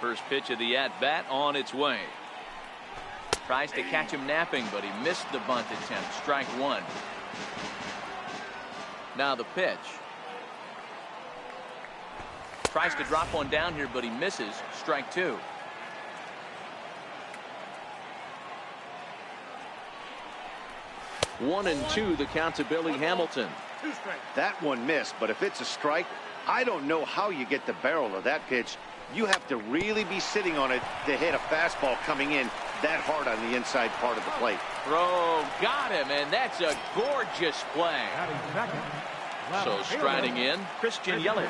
First pitch of the at-bat on its way. Tries to catch him napping, but he missed the bunt attempt. Strike one. Now the pitch. Tries to drop one down here, but he misses. Strike two. One and two, the count to Billy Hamilton. That one missed, but if it's a strike, I don't know how you get the barrel of that pitch. You have to really be sitting on it to hit a fastball coming in that hard on the inside part of the plate. Throw, got him, and that's a gorgeous play. So striding in, Christian Yelich.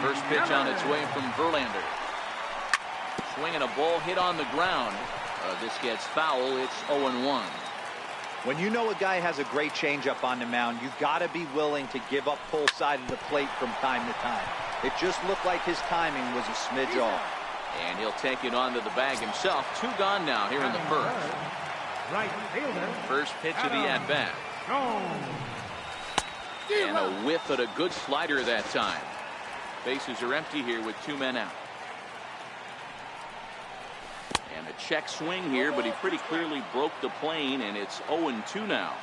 First pitch on its way from Verlander. Swinging a ball hit on the ground. This gets foul. It's 0-1. When you know a guy has a great changeup on the mound, you got to be willing to give up full side of the plate from time to time. It just looked like his timing was a smidge off. And he'll take it onto the bag himself. Two gone now here in the first. First pitch of the at-bat. And a whiff at a good slider that time. Bases are empty here with two men out. And a check swing here, but he pretty clearly broke the plane, and it's 0-2 now.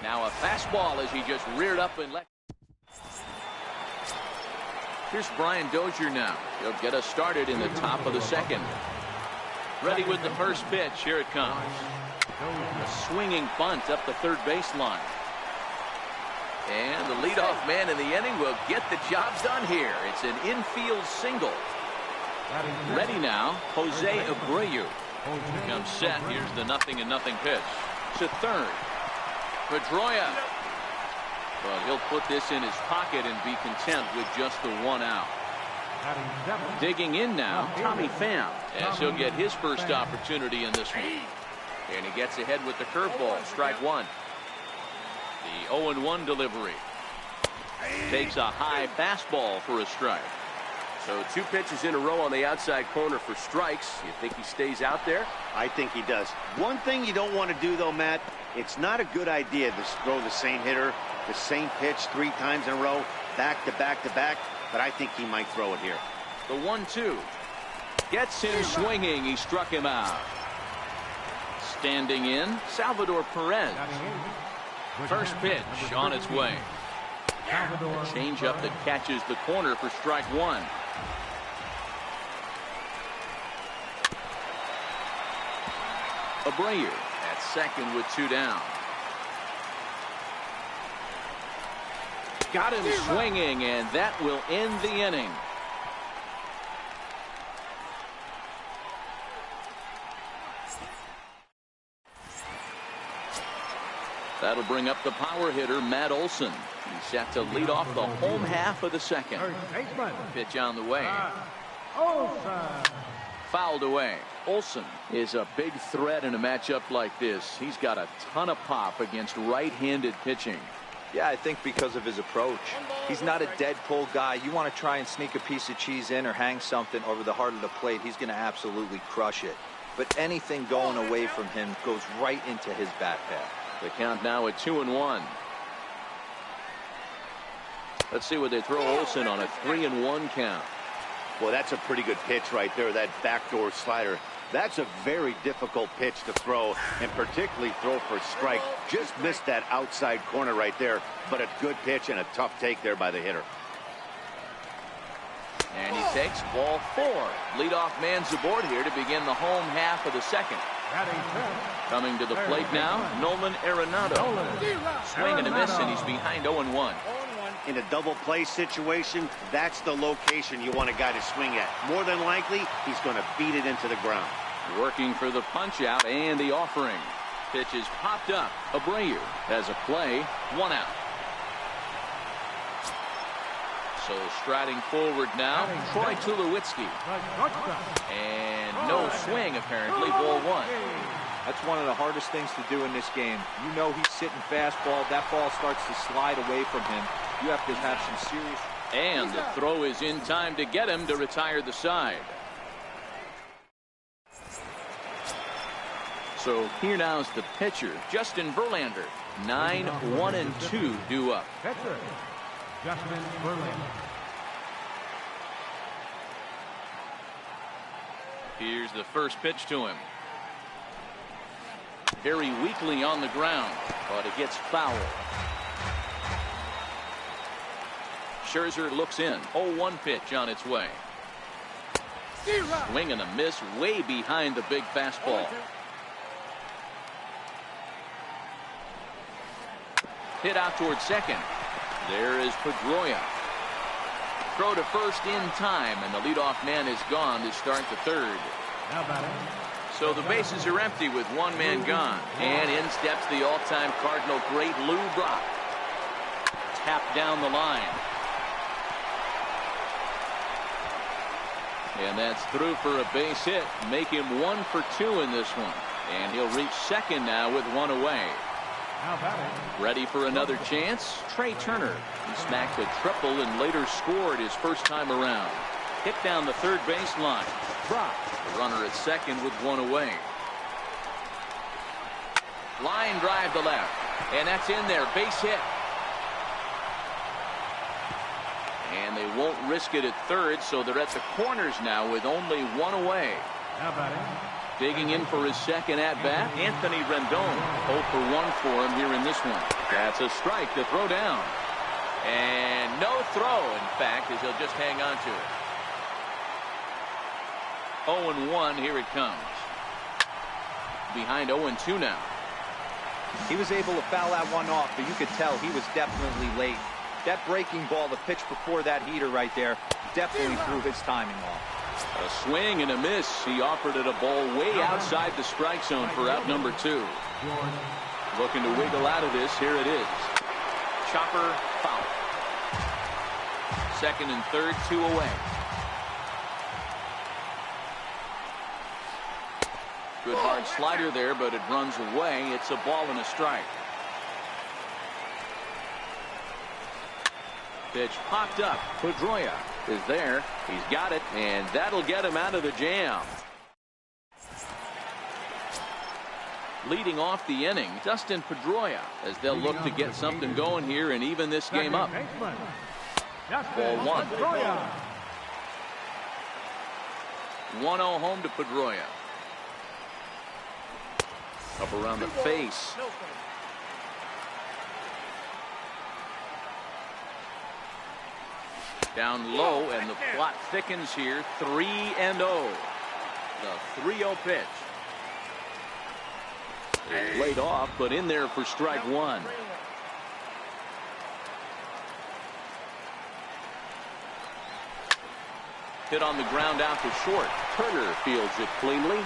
Now a fastball as he just reared up and let. Here's Brian Dozier now. He'll get us started in the top of the second. Ready with the first pitch. Here it comes. A swinging bunt up the third baseline. And the leadoff man in the inning will get the job done here. It's an infield single. Ready now, Jose Abreu. Comes set. Here's the 0-0 pitch. To third. Pedroia. Well, he'll put this in his pocket and be content with just the one out. Digging in now, Tommy Pham, as he'll get his first opportunity in this one. And he gets ahead with the curveball. Strike one. The 0-1 delivery. Takes a high fastball for a strike. So two pitches in a row on the outside corner for strikes. You think he stays out there? I think he does. One thing you don't want to do, though, Matt, it's not a good idea to throw the same hitter, the same pitch 3 times in a row, back to back to back, but I think he might throw it here. The 1-2. Gets him swinging. He struck him out. Standing in, Salvador Perez. First pitch on its way. A changeup that catches the corner for strike one. Abreu at second with 2 down. Got him swinging, and that will end the inning. That'll bring up the power hitter, Matt Olson. He's set to lead off the home half of the second. Pitch on the way. Fouled away. Olson is a big threat in a matchup like this. He's got a ton of pop against right-handed pitching. Yeah, I think because of his approach. He's not a dead pull guy. You want to try and sneak a piece of cheese in or hang something over the heart of the plate, he's going to absolutely crush it. But anything going away from him goes right into his bat path. The count now at 2-1. Let's see what they throw Olson on a 3-1 count. Well, that's a pretty good pitch right there, that backdoor slider. That's a very difficult pitch to throw, and particularly throw for a strike. Just missed that outside corner right there, but a good pitch and a tough take there by the hitter. And he takes ball 4. Leadoff man's aboard here to begin the home half of the second. Coming to the plate now, Nolan Arenado. Swing and a miss, and he's behind 0-1. In a double play situation, that's the location you want a guy to swing at. More than likely, he's going to beat it into the ground. Working for the punch out and the offering. Pitch is popped up. Abreu has a play. 1 out. So striding forward now, Troy Tulowitzki. And no swing, apparently. Ball 1. That's one of the hardest things to do in this game. You know he's sitting fastball. That ball starts to slide away from him. You have to have some serious. And the throw is in time to get him to retire the side. So here now is the pitcher, Justin Verlander. 9-1-2 due up. Here's the first pitch to him. Very weakly on the ground, but it gets foul. Scherzer looks in. 0-1 pitch on its way. Swing and a miss way behind the big fastball. Hit out towards second. There is Pedroia. Throw to first in time, and the leadoff man is gone to start the third. So the bases are empty with one man gone. And in steps the all-time Cardinal great Lou Brock. Tapped down the line. And that's through for a base hit. Make him 1 for 2 in this one. And he'll reach second now with one away. Ready for another chance? Trey Turner. He smacked a triple and later scored his first time around. Hit down the third baseline. Brock, the runner at second with one away. Line drive to left. And that's in there. Base hit. And they won't risk it at third, so they're at the corners now with only one away. Digging in for his second at-bat, Anthony Rendon. 0 for 1 for him here in this one. That's a strike to throw down. And no throw, in fact, as he'll just hang on to it. 0-1, here it comes. Behind 0-2 now. He was able to foul that one off, but you could tell he was definitely late. That breaking ball, the pitch before that heater right there, definitely threw his timing off. A swing and a miss. He offered it a ball way outside the strike zone for out number 2. Looking to wiggle out of this. Here it is. Chopper foul. Second and third, 2 away. Good hard slider there, but it runs away. It's a ball and a strike. Pitch popped up. Pedroia is there. He's got it, and that'll get him out of the jam. Leading off the inning, Dustin Pedroia, as they'll look to get something going here and even this game up. Ball 1. 1-0 home to Pedroia. Up around the face. Down low, and the plot thickens here. 3-0. The 3-0 pitch. It's laid off, but in there for strike 1. Hit on the ground out to short. Turner fields it cleanly,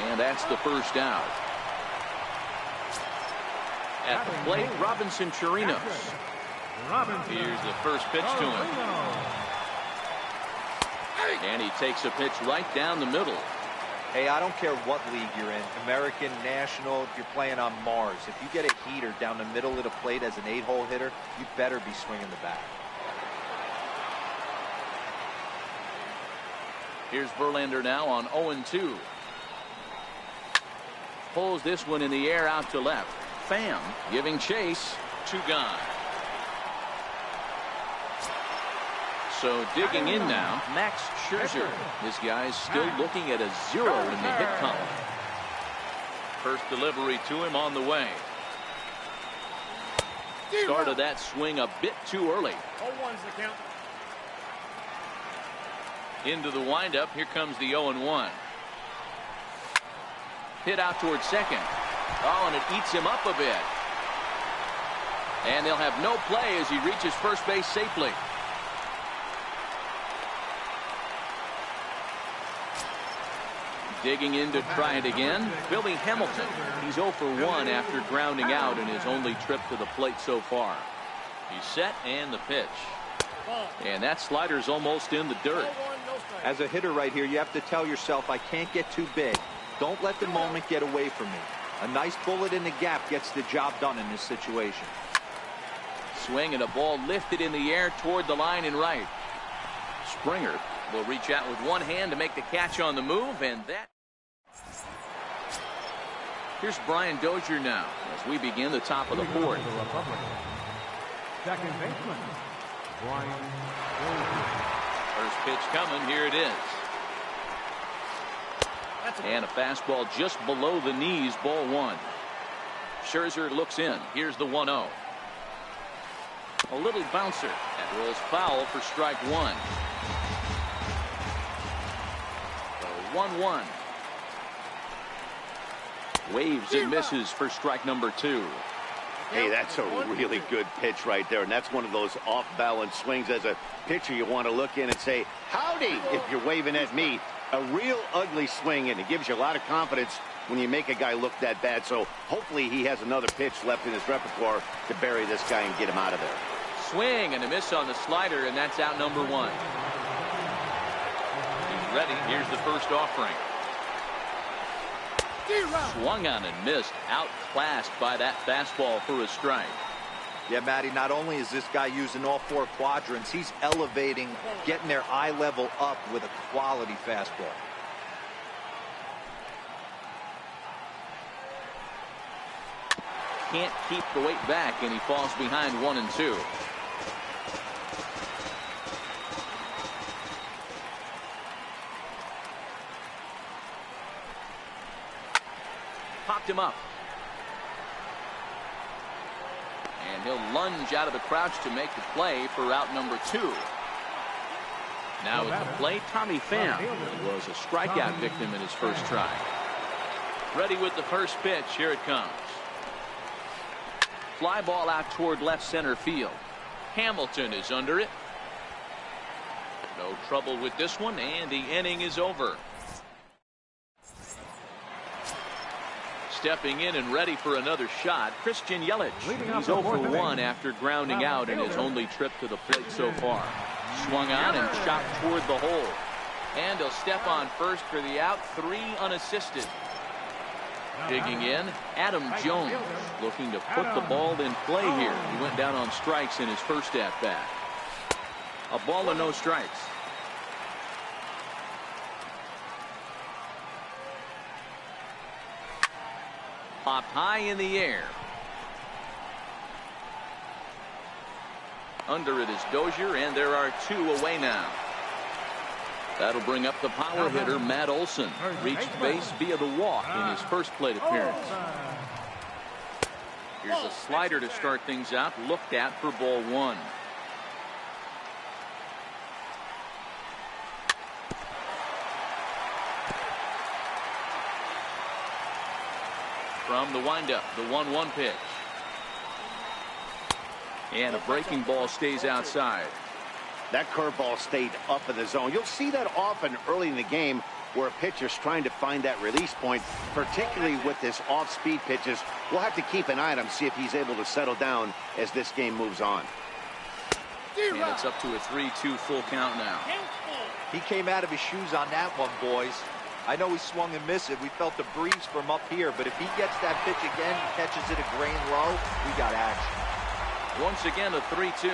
and that's the first out. At the plate, Robinson Chirinos. Here's the first pitch to him. And he takes a pitch right down the middle. Hey, I don't care what league you're in, American, National, if you're playing on Mars. If you get a heater down the middle of the plate as an 8-hole hitter, you better be swinging the bat. Here's Verlander now on 0-2. Pulls this one in the air out to left. Pham giving chase. 2 gone. So digging in now, Max Scherzer. This guy's still looking at a 0 in the hit column. First delivery to him on the way. Started that swing a bit too early. 0-1's the count. Into the windup. Here comes the 0-1. Hit out towards second. Oh, and it eats him up a bit. And they'll have no play as he reaches first base safely. Digging in to try it again. Billy Hamilton. He's 0 for 1 after grounding out in his only trip to the plate so far. He's set and the pitch. And that slider's almost in the dirt. As a hitter right here, you have to tell yourself, I can't get too big. Don't let the moment get away from me. A nice bullet in the gap gets the job done in this situation. Swing and a ball lifted in the air toward the line and right. Springer will reach out with one hand to make the catch on the move, and that. Here's Brian Dozier now as we begin the top of the fourth. Second baseman. First pitch coming. Here it is. And a fastball just below the knees. Ball one. Scherzer looks in. Here's the 1-0. A little bouncer. That rolls foul for strike one. The 1-1. Waves and misses for strike number two. Hey, that's a really good pitch right there, and that's one of those off-balance swings. As a pitcher, you want to look in and say, howdy, if you're waving at me. A real ugly swing, and it gives you a lot of confidence when you make a guy look that bad. So hopefully he has another pitch left in his repertoire to bury this guy and get him out of there. Swing and a miss on the slider, and that's out number one. He's ready. Here's the first offering. Swung on and missed. Outclassed by that fastball for a strike. Yeah, Matty, not only is this guy using all four quadrants, he's elevating, getting their eye level up with a quality fastball. Can't keep the weight back, and he falls behind 1-2. Popped him up. And he'll lunge out of the crouch to make the play for out number two. Now at the plate, Tommy Pham was a strikeout victim in his first try. Ready with the first pitch. Here it comes. Fly ball out toward left center field. Hamilton is under it. No trouble with this one, and the inning is over. Stepping in and ready for another shot, Christian Yelich. He's 0 for 1 after grounding out in his only trip to the plate so far. Swung on and chopped toward the hole. And he'll step on first for the out, 3 unassisted. Digging in, Adam Jones, looking to put the ball in play here. He went down on strikes in his first at-bat. A ball and no strikes. Popped high in the air. Under it is Dozier, and there are 2 away now. That'll bring up the power hitter, Matt Olson. Reached base via the walk in his first plate appearance. Here's a slider to start things out, looked at for ball one. From the windup, the 1-1 pitch. And a breaking ball stays outside. That curveball stayed up in the zone. You'll see that often early in the game where a pitcher's trying to find that release point, particularly with this off-speed pitches. We'll have to keep an eye on him, see if he's able to settle down as this game moves on. And it's up to a 3-2 full count now. He came out of his shoes on that one, boys. I know he swung and missed it. We felt the breeze from up here, but if he gets that pitch again and catches it a grain low, we got action. Once again, a 3-2.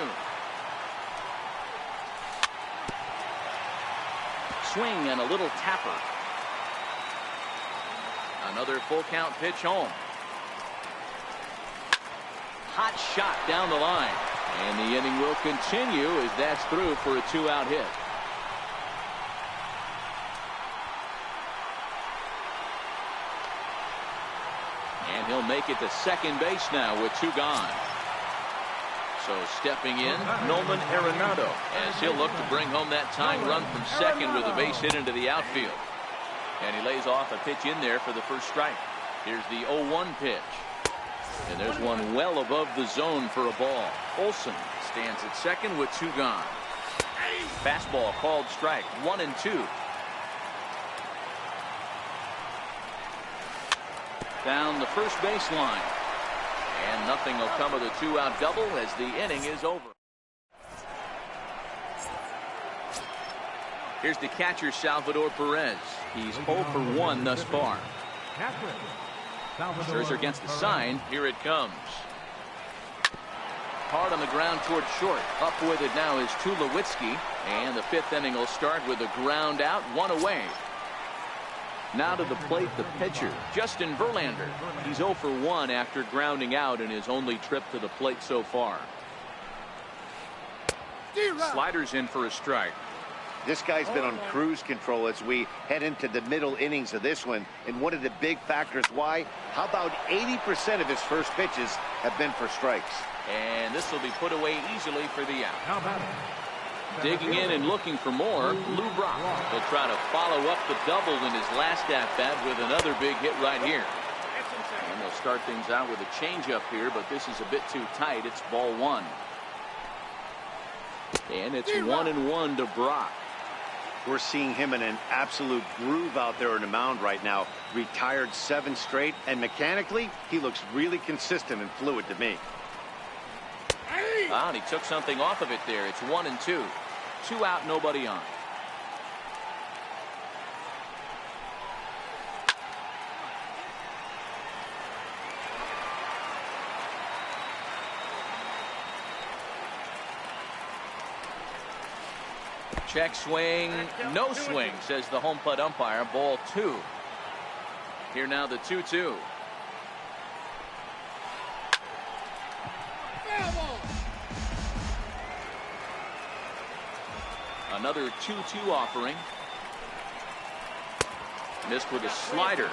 Swing and a little tapper. Another full count pitch home. Hot shot down the line. And the inning will continue as that's through for a 2-out hit. And he'll make it to second base now with 2 gone. So stepping in, Nolan Arenado, as he'll look to bring home that tying run from second with a base hit into the outfield. And he lays off a pitch in there for the first strike. Here's the 0-1 pitch. And there's one well above the zone for a ball. Olson stands at second with 2 gone. Fastball called strike, 1-2. Down the first baseline. And nothing will come of the 2-out double as the inning is over. Here's the catcher, Salvador Perez. He's 0 for 1 thus far. Scherzer against the sign. Here it comes. Hard on the ground toward short. Up with it now is Tulowitzki. And the 5th inning will start with a ground out, 1 away. Now to the plate, the pitcher, Justin Verlander. He's 0 for 1 after grounding out in his only trip to the plate so far. Sliders in for a strike. This guy's been on cruise control as we head into the middle innings of this one. And one of the big factors why, how about 80% of his first pitches have been for strikes? And this will be put away easily for the out. Digging in and looking for more, Lou Brock. He'll try to follow up the double in his last at-bat with another big hit right here. And they'll start things out with a changeup here, but this is a bit too tight. It's ball one. And it's 1-1 to Brock. We're seeing him in an absolute groove out there on the mound right now. Retired 7 straight, and mechanically, he looks really consistent and fluid to me. And he took something off of it there. It's 1-2. 2 out, nobody on. Check swing, no swing, says the home plate umpire. Ball 2. Here now the 2-2. Another 2-2 offering. Missed with a slider.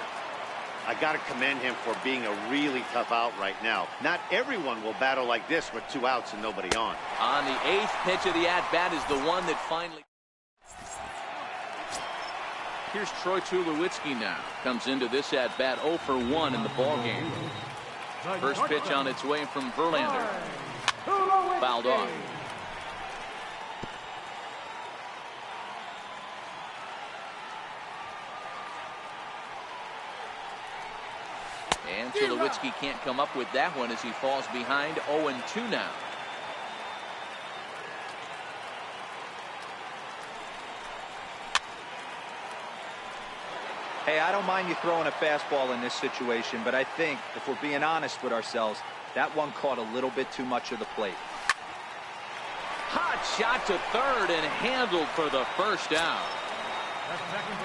I got to commend him for being a really tough out right now. Not everyone will battle like this with 2 outs and nobody on. On the 8th pitch of the at-bat is the one that finally... Here's Troy Tulowitzki now. Comes into this at-bat 0 for 1 in the ballgame. First pitch on its way from Verlander. Fouled off. And Tulowitzki can't come up with that one as he falls behind 0-2 now. Hey, I don't mind you throwing a fastball in this situation, but I think if we're being honest with ourselves, that one caught a little bit too much of the plate. Hot shot to third and handled for the first out.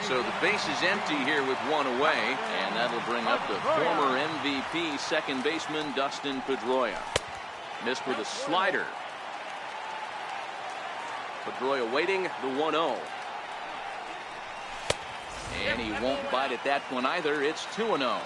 So the base is empty here with 1 away, and that'll bring up the former MVP second baseman Dustin Pedroia. Missed with a slider. Pedroia waiting the 1-0. And he won't bite at that one either. It's 2-0.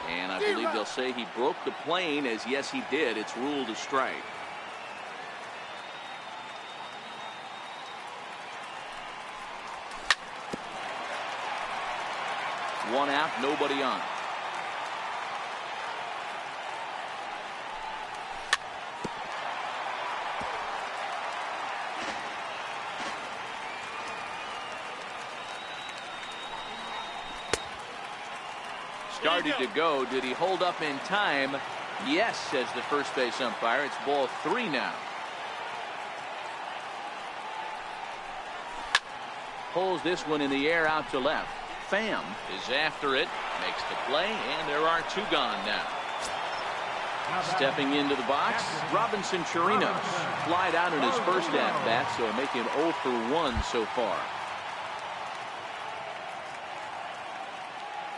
And I believe they'll say he broke the plane, as yes he did. It's ruled a strike. One out, nobody on. Started to go. Did he hold up in time? Yes, says the first base umpire. It's ball 3 now. Pulls this one in the air out to left. Pham is after it, makes the play, and there are 2 gone now. Stepping into the box, Robinson Chirinos. Flied out in his first at-bat, so make him 0 for 1 so far.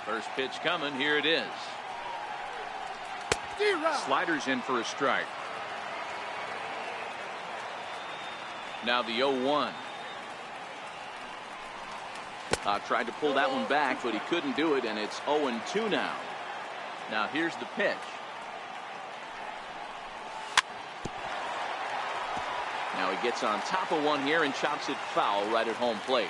First pitch coming, here it is. Sliders in for a strike. Now the 0-1. Tried to pull that one back, but he couldn't do it, and it's 0-2 now. Now here's the pitch. Now he gets on top of one here and chops it foul right at home plate.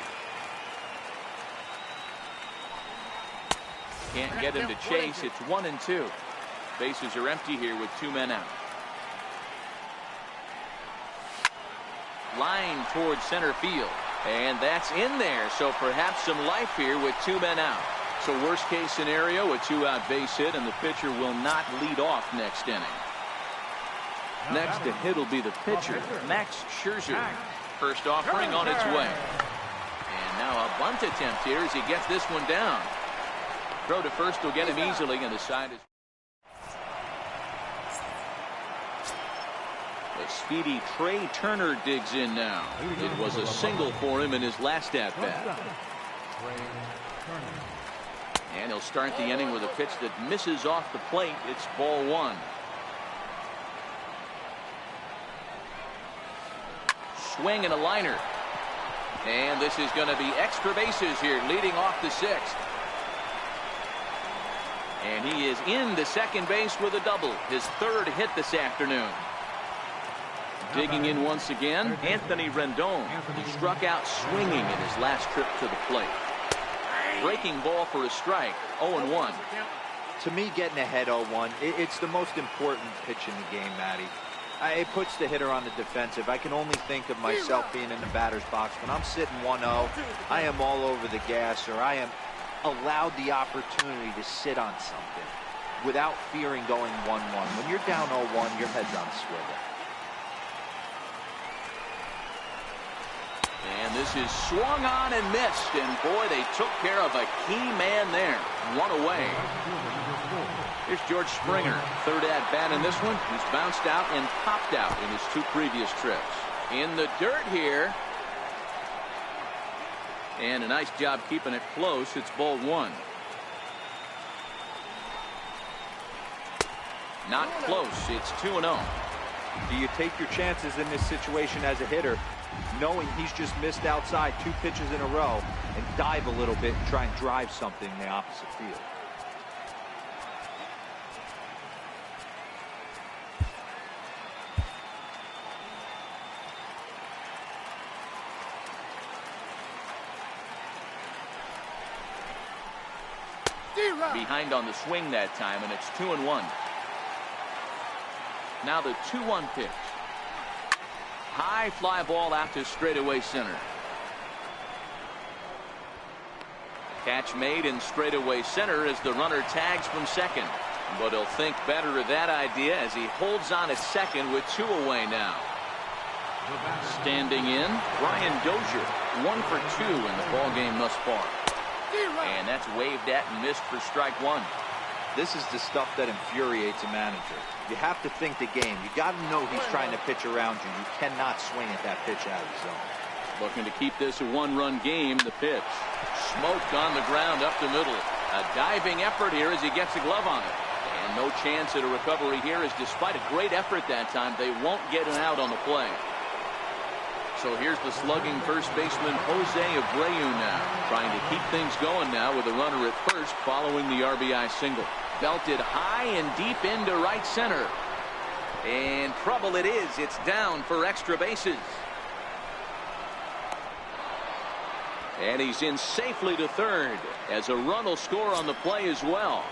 Can't get him to chase. It's 1-2. Bases are empty here with 2 men out. Line towards center field. And that's in there, so perhaps some life here with 2 men out. So worst case scenario, a 2-out base hit, and the pitcher will not lead off next inning. Next to hit will be the pitcher, Max Scherzer. First offering on its way. And now a bunt attempt here as he gets this one down. Throw to first will get him easily, and the side is... A speedy Trey Turner digs in now. It was a single for him in his last at-bat. And he'll start the inning with a pitch that misses off the plate. It's ball one. Swing and a liner. And this is going to be extra bases here, leading off the sixth. And he is into second base with a double, his third hit this afternoon. Digging in once again, Anthony Rendon, who struck out swinging in his last trip to the plate. Breaking ball for a strike, 0-1. To me, getting ahead 0-1, it's the most important pitch in the game, Matty. It puts the hitter on the defensive. I can only think of myself being in the batter's box. When I'm sitting 1-0, I am all over the gas, or I am allowed the opportunity to sit on something without fearing going 1-1. When you're down 0-1, your head's on a swivel. And this is swung on and missed, and boy, they took care of a key man there. One away. Here's George Springer, third at bat in this one. He's bounced out and popped out in his two previous trips. In the dirt here. And a nice job keeping it close. It's ball one. Not close. It's 2-0. Do you take your chances in this situation as a hitter, knowing he's just missed outside 2 pitches in a row, and dive a little bit and try and drive something in the opposite field? Behind on the swing that time, and it's 2-1. Now the 2-1 pitch. High fly ball out to straightaway center. Catch made in straightaway center as the runner tags from second. But he'll think better of that idea as he holds on at second with 2 away now. Standing in, Brian Dozier, 1 for 2 in the ballgame thus far. And that's waved at and missed for strike 1. This is the stuff that infuriates a manager. You have to think the game. You got to know he's trying to pitch around you. You cannot swing at that pitch out of the zone. Looking to keep this a 1-run game. The pitch. Smoked on the ground up the middle. A diving effort here as he gets a glove on it. And no chance at a recovery here, as despite a great effort that time, they won't get an out on the play. So here's the slugging first baseman Jose Abreu now, trying to keep things going now with a runner at first following the RBI single. Belted high and deep into right center. And trouble it is. It's down for extra bases. And he's in safely to third as a run will score on the play as well.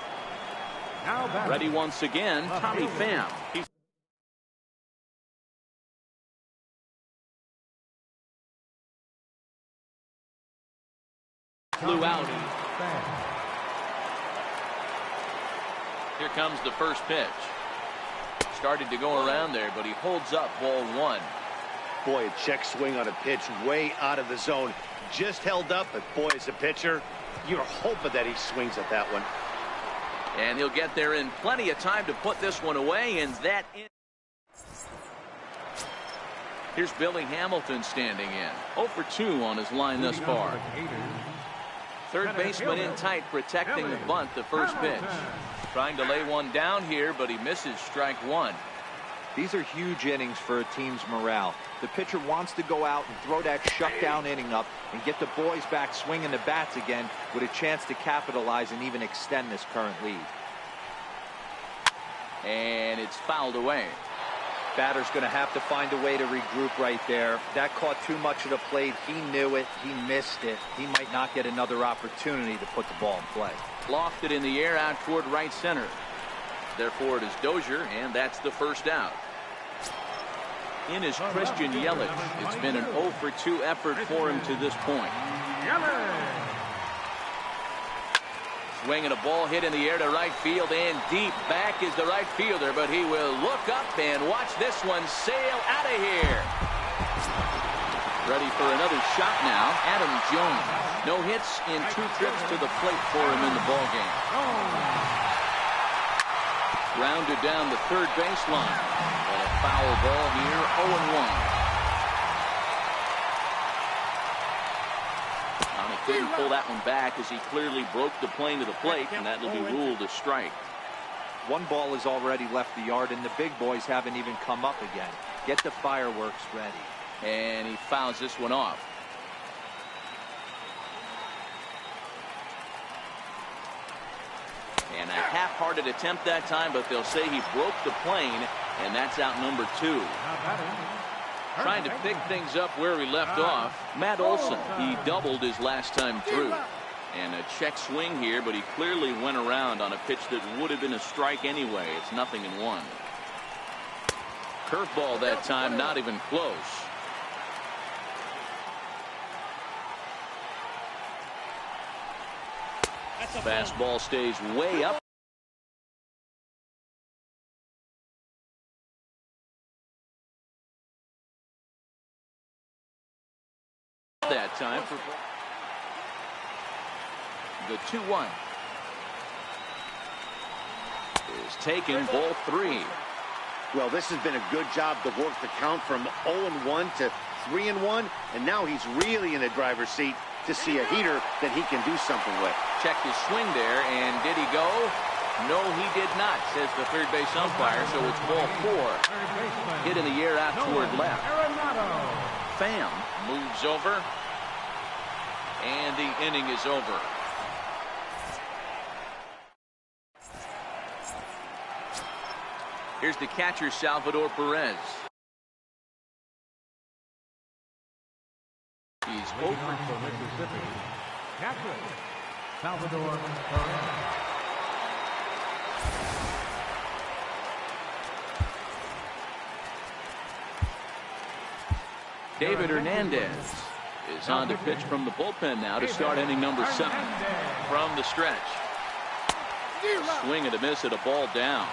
Ready once again, Tommy Pham. Flew out. Here comes the first pitch. Started to go around there, but he holds up ball 1. Boy, a check swing on a pitch way out of the zone. Just held up, but boy, as a pitcher, you're hoping that he swings at that one. And he'll get there in plenty of time to put this one away, and that in. Here's Billy Hamilton standing in. 0 for 2 on his line thus far. Third baseman in tight, protecting the bunt, the first pitch. Trying to lay one down here, but he misses strike 1. These are huge innings for a team's morale. The pitcher wants to go out and throw that shutdown inning up and get the boys back swinging the bats again with a chance to capitalize and even extend this current lead. And it's fouled away. Batter's going to have to find a way to regroup right there. That caught too much of the plate. He knew it. He missed it. He might not get another opportunity to put the ball in play. Lofted in the air out toward right center. Therefore, it is Dozier, and that's the first out. In is Christian Yelich. It's been an 0 for 2 effort for him to this point. Swinging a ball hit in the air to right field, and deep back is the right fielder, but he will look up and watch this one sail out of here. Ready for another shot now, Adam Jones. No hits in 2 trips to the plate for him in the ballgame. Grounded down the third baseline. But a foul ball here, 0-1. He couldn't pull that one back as he clearly broke the plane to the plate, and that will be ruled a strike. One ball has already left the yard, and the big boys haven't even come up again. Get the fireworks ready. And he fouls this one off. And a half-hearted attempt that time, but they'll say he broke the plane, and that's out number 2. Trying to pick things up where he left off, Matt Olson. He doubled his last time through. And a check swing here, but he clearly went around on a pitch that would have been a strike anyway. It's 0-1. Curveball that time, not even close. Fastball stays way up. That time for the 2-1 is taken, ball 3. Well, this has been a good job to work the count from 0-1 to 3-1, and now he's really in the driver's seat to see a heater that he can do something with. Checked his swing there, and did he go? No, he did not, says the third base umpire, so it's ball 4. Hit in the air out toward left. Pham moves over, and the inning is over. Here's the catcher, Salvador Perez. He's over for Mississippi. Catcher, Salvador Perez. David Hernandez is on to pitch from the bullpen now to start inning number 7. From the stretch. A swing and a miss at a ball down.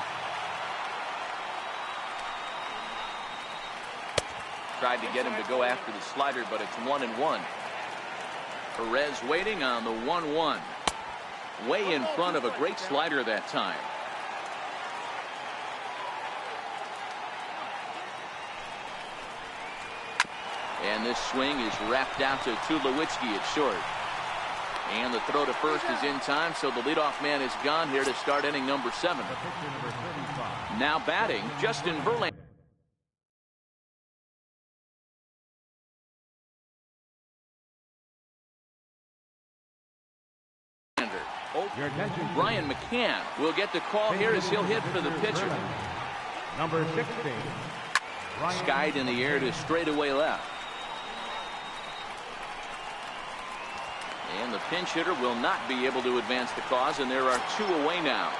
Tried to get him to go after the slider, but it's 1-1. Perez waiting on the 1-1. Way in front of a great slider that time. And this swing is wrapped out to Tulowitzki at short. And the throw to first is in time, so the leadoff man is gone here to start inning number 7. Now batting, Justin Verlander. Brian McCann will get the call here as he'll hit for the pitcher. Number 16. Skied in the air to straightaway left. And the pinch hitter will not be able to advance the cause, and there are 2 away now.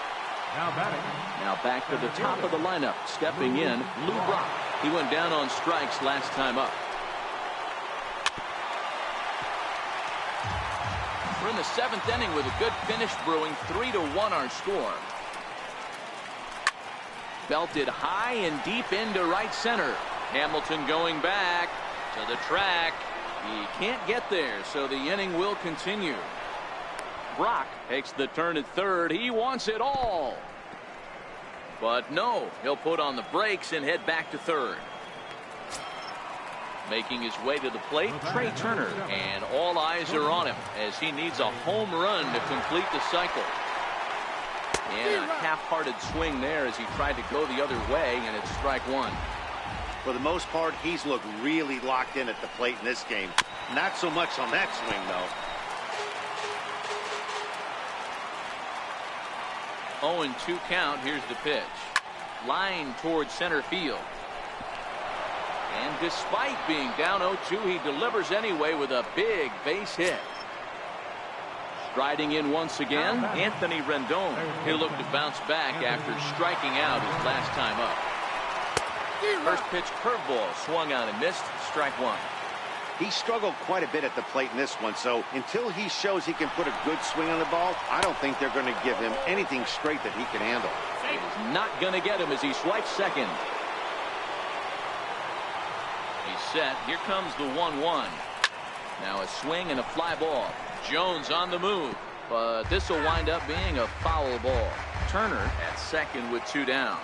Now back to the top of the lineup. Stepping in, Lou Brock. He went down on strikes last time up. We're in the 7th inning with a good finish brewing. 3-1 our score. Belted high and deep into right center. Hamilton going back to the track. He can't get there, so the inning will continue. Brock takes the turn at third. He wants it all. But no, he'll put on the brakes and head back to third. Making his way to the plate, Trey Turner, and all eyes are on him as he needs a home run to complete the cycle. And a half-hearted swing there as he tried to go the other way, and it's strike 1. For the most part, he's looked really locked in at the plate in this game. Not so much on that swing, though. 0-2 count. Here's the pitch. Line towards center field. And despite being down 0-2, he delivers anyway with a big base hit. Striding in once again, Anthony Rendon. He'll look to bounce back after striking out his last time up. First pitch curveball swung on and missed. Strike 1. He struggled quite a bit at the plate in this one, so until he shows he can put a good swing on the ball, I don't think they're going to give him anything straight that he can handle. It is not going to get him as he swipes second. He's set. Here comes the 1-1. Now a swing and a fly ball. Jones on the move, but this will wind up being a foul ball. Turner at second with 2 down.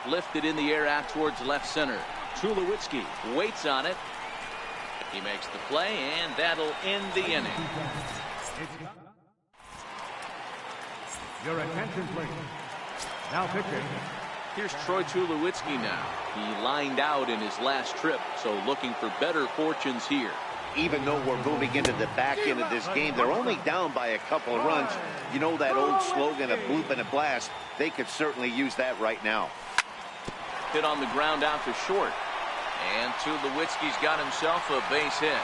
Lifted in the air out towards left center. Tulowitzki waits on it. He makes the play, and that'll end the inning. Your attention, please. Now pitching. Here's Troy Tulowitzki now. He lined out in his last trip, so looking for better fortunes here. Even though we're moving into the back end of this game, they're only down by a couple of runs. You know that old slogan, a bloop and a blast? They could certainly use that right now. Hit on the ground out to short. And Tulowitzki's got himself a base hit.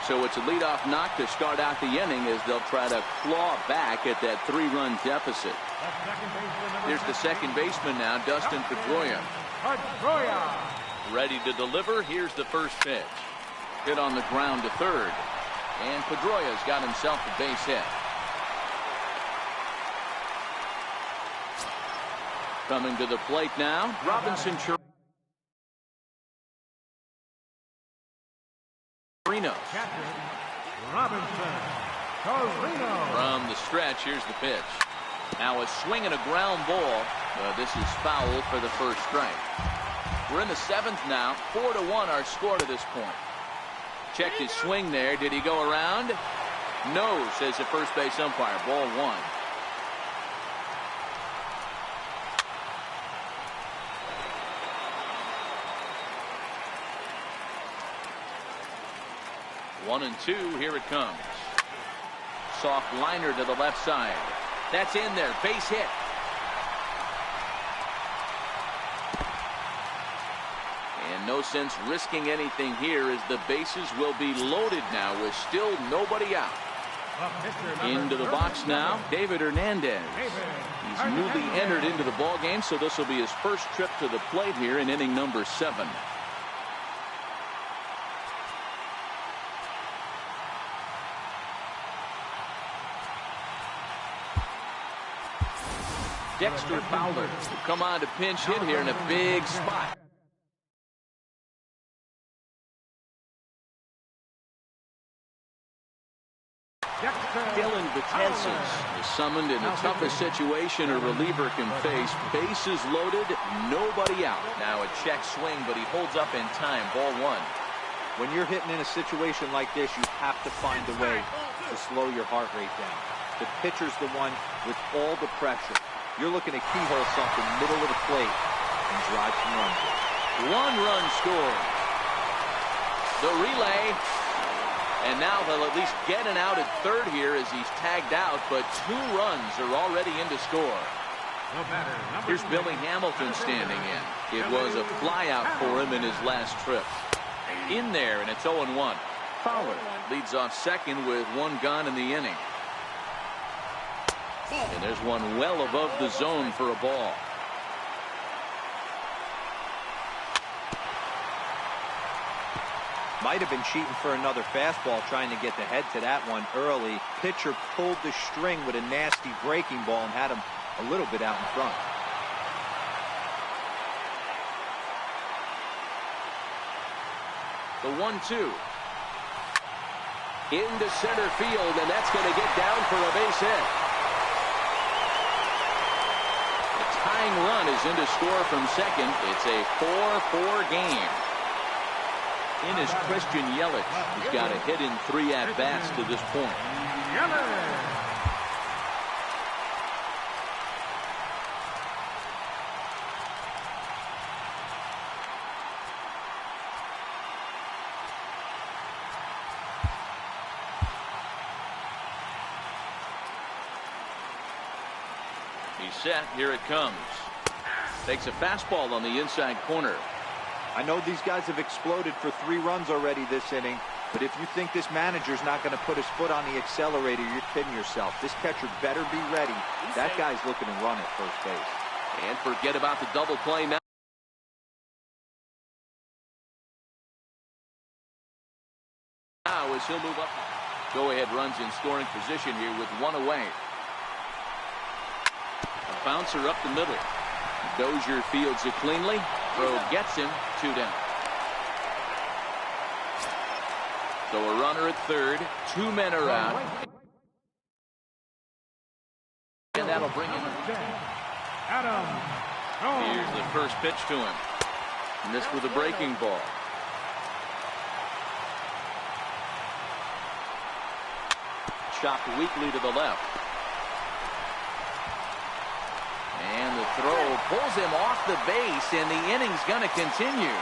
So it's a leadoff knock to start out the inning as they'll try to claw back at that 3-run deficit. Here's the second baseman now, Dustin Pedroia. Ready to deliver. Here's the first pitch. Hit on the ground to third. And Pedroia's got himself a base hit. Coming to the plate now, Robinson Chirinos. From the stretch, here's the pitch. Now a swing and a ground ball. This is foul for the first strike. We're in the 7th now. 4-1 our score to this point. Checked his swing there. Did he go around? No, says the first base umpire. Ball 1. One and 2, here it comes. Soft liner to the left side. That's in there, base hit. And no sense risking anything here as the bases will be loaded now with still nobody out. Into the box now, David Hernandez. He's newly entered into the ball game, so this will be his first trip to the plate here in inning number 7. Dexter Fowler will come on to pinch hit here in a big spot. Dylan Betances is summoned in the toughest situation a reliever can face. Bases loaded, nobody out. Now a check swing, but he holds up in time. Ball 1. When you're hitting in a situation like this, you have to find a way to slow your heart rate down. The pitcher's the one with all the pressure. You're looking to keyhole something middle of the plate and drive some runs. 1 run scored. The relay. And now they'll at least get an out at third here as he's tagged out, but 2 runs are already in to score. Here's Billy Hamilton standing in. It was a flyout for him in his last trip. In there, and it's 0-1. Fowler leads off second with 1 gone in the inning. And there's one well above the zone for a ball. Might have been cheating for another fastball, trying to get the head to that one early. Pitcher pulled the string with a nasty breaking ball and had him a little bit out in front. The 1-2. Into center field, and that's going to get down for a base hit. The tying run is in to score from second. It's a 4-4 game. In is Christian Yelich. He's got a hit in 3 at-bats to this point. He's set. Here it comes. Takes a fastball on the inside corner. I know these guys have exploded for 3 runs already this inning, but if you think this manager's not going to put his foot on the accelerator, you're kidding yourself. This catcher better be ready. That guy's looking to run at first base. And forget about the double play now. Now as he'll move up. Go-ahead runs in scoring position here with 1 away. A bouncer up the middle. Dozier fields it cleanly. Throw gets him. 2 down. So a runner at third. 2 men are out. that'll bring him. Here's the first pitch to him. Missed with a breaking ball. Chopped weakly to the left. And the throw pulls him off the base, and the inning's going to continue.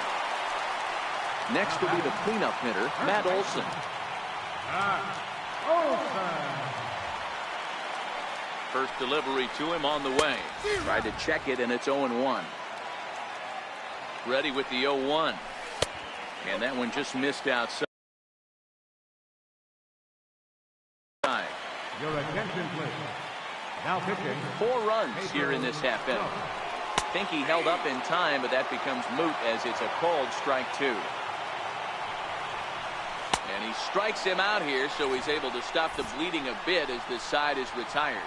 Next will be the cleanup hitter, Matt Olson. First delivery to him on the way. Tried to check it, and it's 0-1. Ready with the 0-1. And that one just missed outside. Your attention, please. Now pitching. 4 runs here in this half inning. Think he held up in time, but that becomes moot as it's a called strike 2. And he strikes him out here, so he's able to stop the bleeding a bit as this side is retired.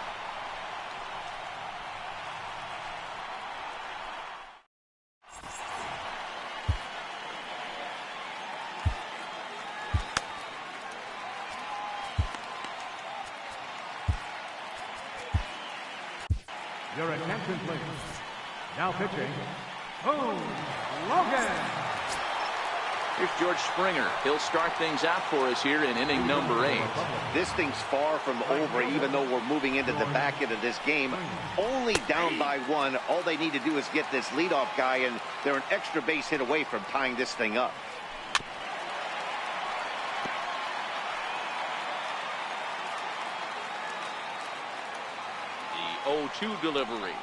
Your attention, please. Now pitching. Logan. Here's George Springer. He'll start things out for us here in inning number 8. This thing's far from over, even though we're moving into the back end of this game. Only down by 1. All they need to do is get this leadoff guy, and they're an extra base hit away from tying this thing up. The 0-2 delivery.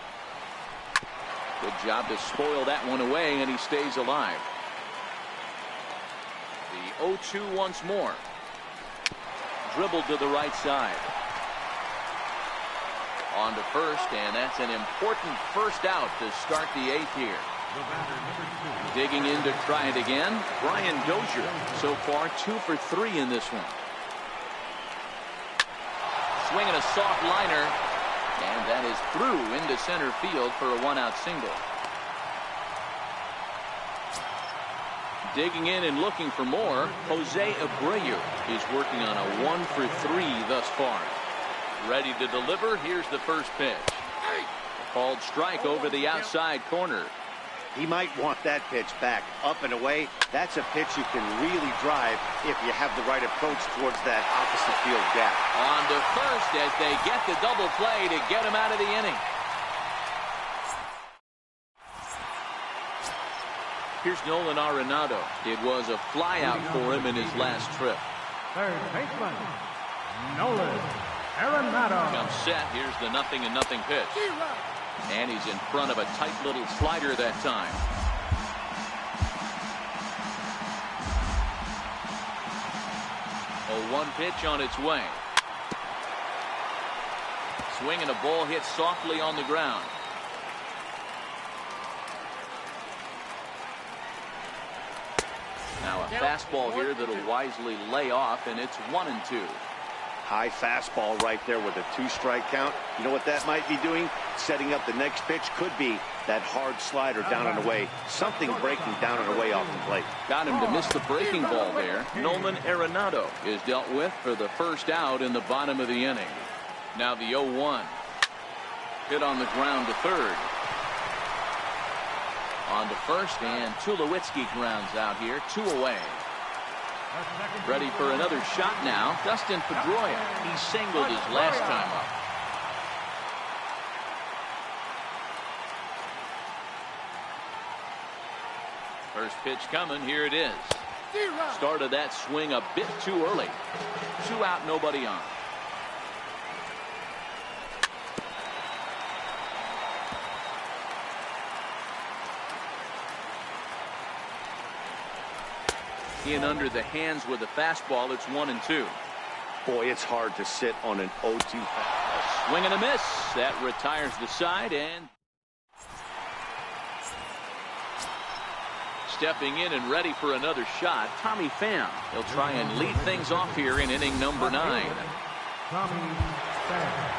Good job to spoil that one away, and he stays alive. The 0-2 once more. Dribbled to the right side. On to first, and that's an important first out to start the 8th here. Digging in to try it again, Brian Dozier. So far 2 for 3 in this one. Swinging a soft liner, and that is through into center field for a 1-out single. Digging in and looking for more, Jose Abreu is working on a 1 for 3 thus far. Ready to deliver. Here's the first pitch. Called strike over the outside corner. He might want that pitch back. Up and away. That's a pitch you can really drive if you have the right approach towards that opposite field gap. On to first as they get the double play to get him out of the inning. Here's Nolan Arenado. It was a flyout for him in his last trip. Third baseman, Nolan Arenado. Comes set. Here's the 0-0 pitch. And he's in front of a tight little slider that time. A 1 pitch on its way. Swinging a ball hit softly on the ground. Now a fastball here that'll wisely lay off, and it's 1-2. High fastball right there with a 2-strike count. You know what that might be doing? Setting up the next pitch. Could be that hard slider down and away. Something breaking down and away off the plate. Got him to miss the breaking ball there. Nolan Arenado is dealt with for the first out in the bottom of the inning. Now the 0-1. Hit on the ground to third. On to first, and Tulowitzki grounds out here. 2 away. Ready for another shot now. Dustin Pedroia. He singled his last time up. First pitch coming. Here it is. Started that swing a bit too early. 2 out, nobody on. In under the hands with a fastball. It's 1-2. Boy, it's hard to sit on an 0-2 fastball. Swing and a miss. That retires the side, and stepping in and ready for another shot, Tommy Pham. He'll try and lead things off here in inning number 9. Tommy Pham.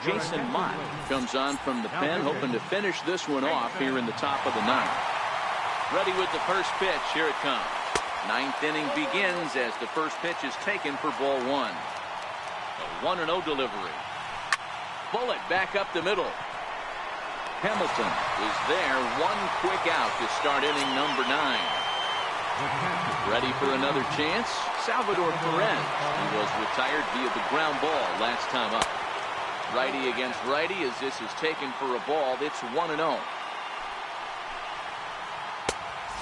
Jason Mott comes on from the pen, hoping to finish this one off here in the top of the 9th. Ready with the first pitch. Here it comes. Ninth inning begins as the first pitch is taken for ball one. A 1-0 delivery. Bullet back up the middle. Hamilton is there. One quick out to start inning number 9. Ready for another chance? Salvador Perez. He was retired via the ground ball last time up. Righty against righty as this is taken for a ball. It's 1-0.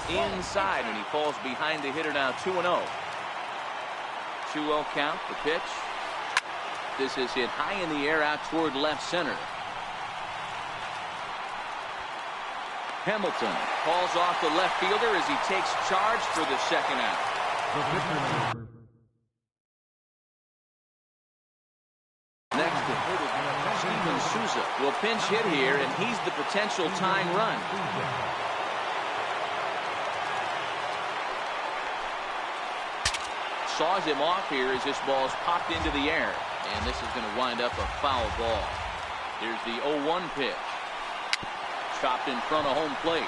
Inside, and he falls behind the hitter now. 2-0. 2-0 count. The pitch. This is hit high in the air out toward left center. Hamilton calls off the left fielder as he takes charge for the second out. Next to hit Steven Souza will pinch hit here, and he's the potential tying run. Saws him off here as this ball's popped into the air, and this is going to wind up a foul ball. Here's the 0-1 pitch. Chopped in front of home plate.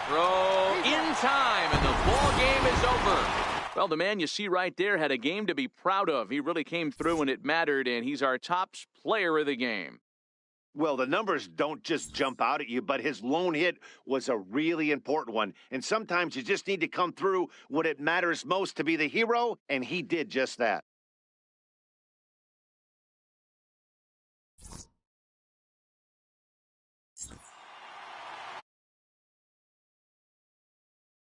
Throw in time, and the ball game is over. Well, the man you see right there had a game to be proud of. He really came through when it mattered, and he's our top player of the game. Well, the numbers don't just jump out at you, but his lone hit was a really important one. And sometimes you just need to come through when it matters most to be the hero, and he did just that.